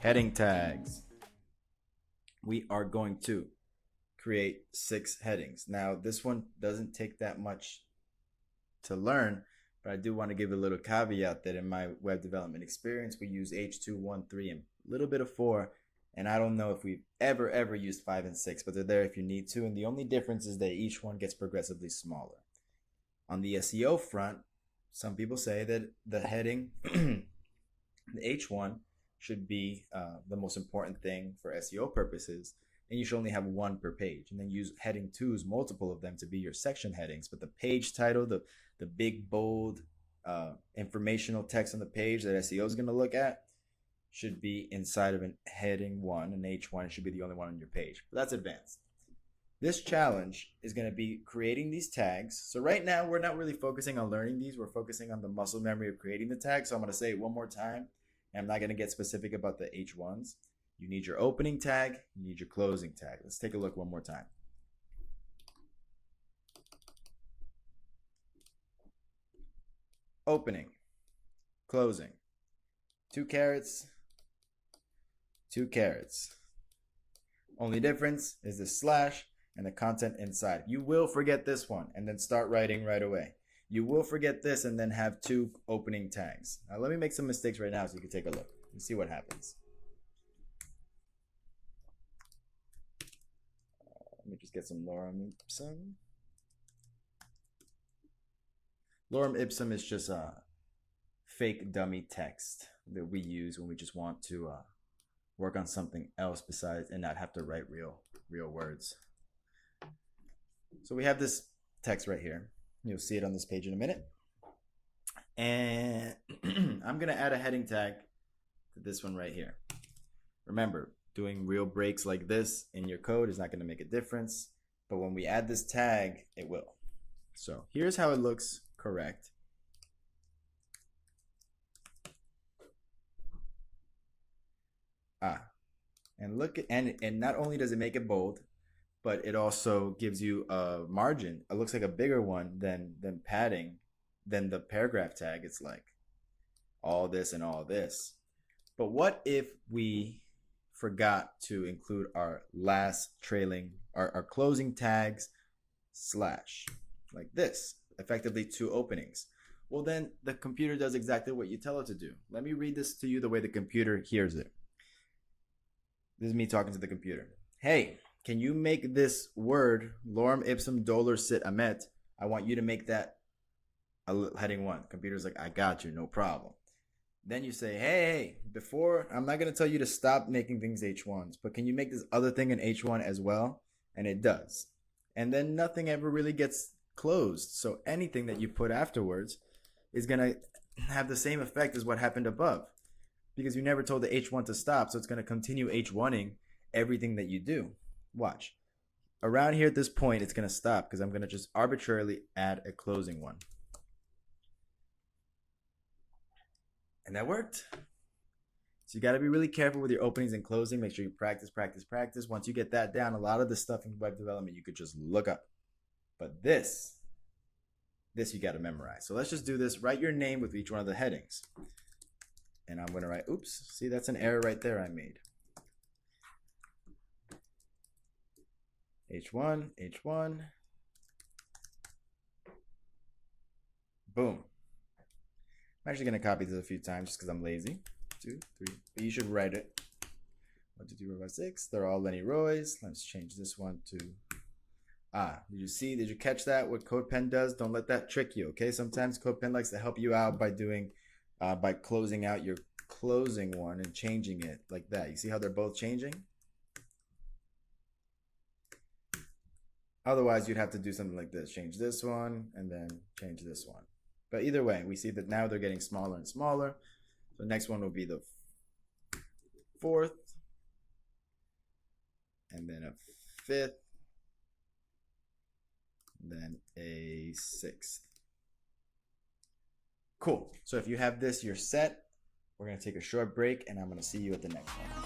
Heading tags. We are going to create 6 headings. Now, this one doesn't take that much to learn, but I do want to give a little caveat that in my web development experience, we use H2, 1, 3, and a little bit of 4. And I don't know if we've ever used 5 and 6, but they're there if you need to. And the only difference is that each one gets progressively smaller. On the SEO front, some people say that the heading, the H1, should be the most important thing for SEO purposes, and you should only have 1 per page, and then use heading 2s, multiple of them, to be your section headings. But the page title, the big bold informational text on the page that SEO is going to look at, should be inside of an heading 1, an H1. It should be the only one on your page, but that's advanced. This challenge is going to be creating these tags. So right now we're not really focusing on learning these, we're focusing on the muscle memory of creating the tags. So I'm going to say it one more time. I'm not going to get specific about the H1s. You need your opening tag. You need your closing tag. Let's take a look one more time. Opening, closing, 2 carets, 2 carets. Only difference is the slash and the content inside. You will forget this one and then start writing right away. You will forget this and then have 2 opening tags. Now let me make some mistakes right now so you can take a look and see what happens. Let me just get some lorem ipsum. Lorem ipsum is just a fake dummy text that we use when we just want to work on something else besides and not have to write real words. So we have this text right here. You'll see it on this page in a minute. And I'm going to add a heading tag to this one right here. Remember, doing real breaks like this in your code is not going to make a difference. But when we add this tag, it will. So here's how it looks correct. And look at, and not only does it make it bold, but it also gives you a margin. It looks like a bigger one than padding, than the paragraph tag. It's like all this and all this. But what if we forgot to include our last trailing, our closing tags slash, like this, effectively 2 openings? Well, then the computer does exactly what you tell it to do. Let me read this to you the way the computer hears it. This is me talking to the computer. Hey, can you make this word, lorem ipsum dolor sit amet? I want you to make that a heading 1. Computer's like, I got you, no problem. Then you say, hey, before, I'm not going to tell you to stop making things H1s, but can you make this other thing an H1 as well? And it does. And then nothing ever really gets closed. So anything that you put afterwards is going to have the same effect as what happened above, because you never told the H1 to stop. So it's going to continue H1ing everything that you do. Watch. Around here at this point, it's going to stop because I'm going to just arbitrarily add a closing one. And that worked. So you got to be really careful with your openings and closing. Make sure you practice. Once you get that down, a lot of the stuff in web development you could just look up. But this you got to memorize. So let's just do this. Write your name with each one of the headings. And I'm going to write, oops, see, that's an error right there I made. H1, H1. Boom. I'm actually going to copy this a few times just because I'm lazy. 2, 3. But you should write it. 1, 2, 3, 4, 5, 6. They're all Lennyroys. Let's change this one to... did you catch that? What CodePen does? Don't let that trick you, okay? Sometimes CodePen likes to help you out by doing... by closing out your closing one and changing it like that. You see how they're both changing? Otherwise, you'd have to do something like this. Change this one and then change this one. But either way, we see that now they're getting smaller and smaller. So next one will be the 4th. And then a 5th. And then a 6th. Cool. So if you have this, you're set. We're going to take a short break, and I'm going to see you at the next one.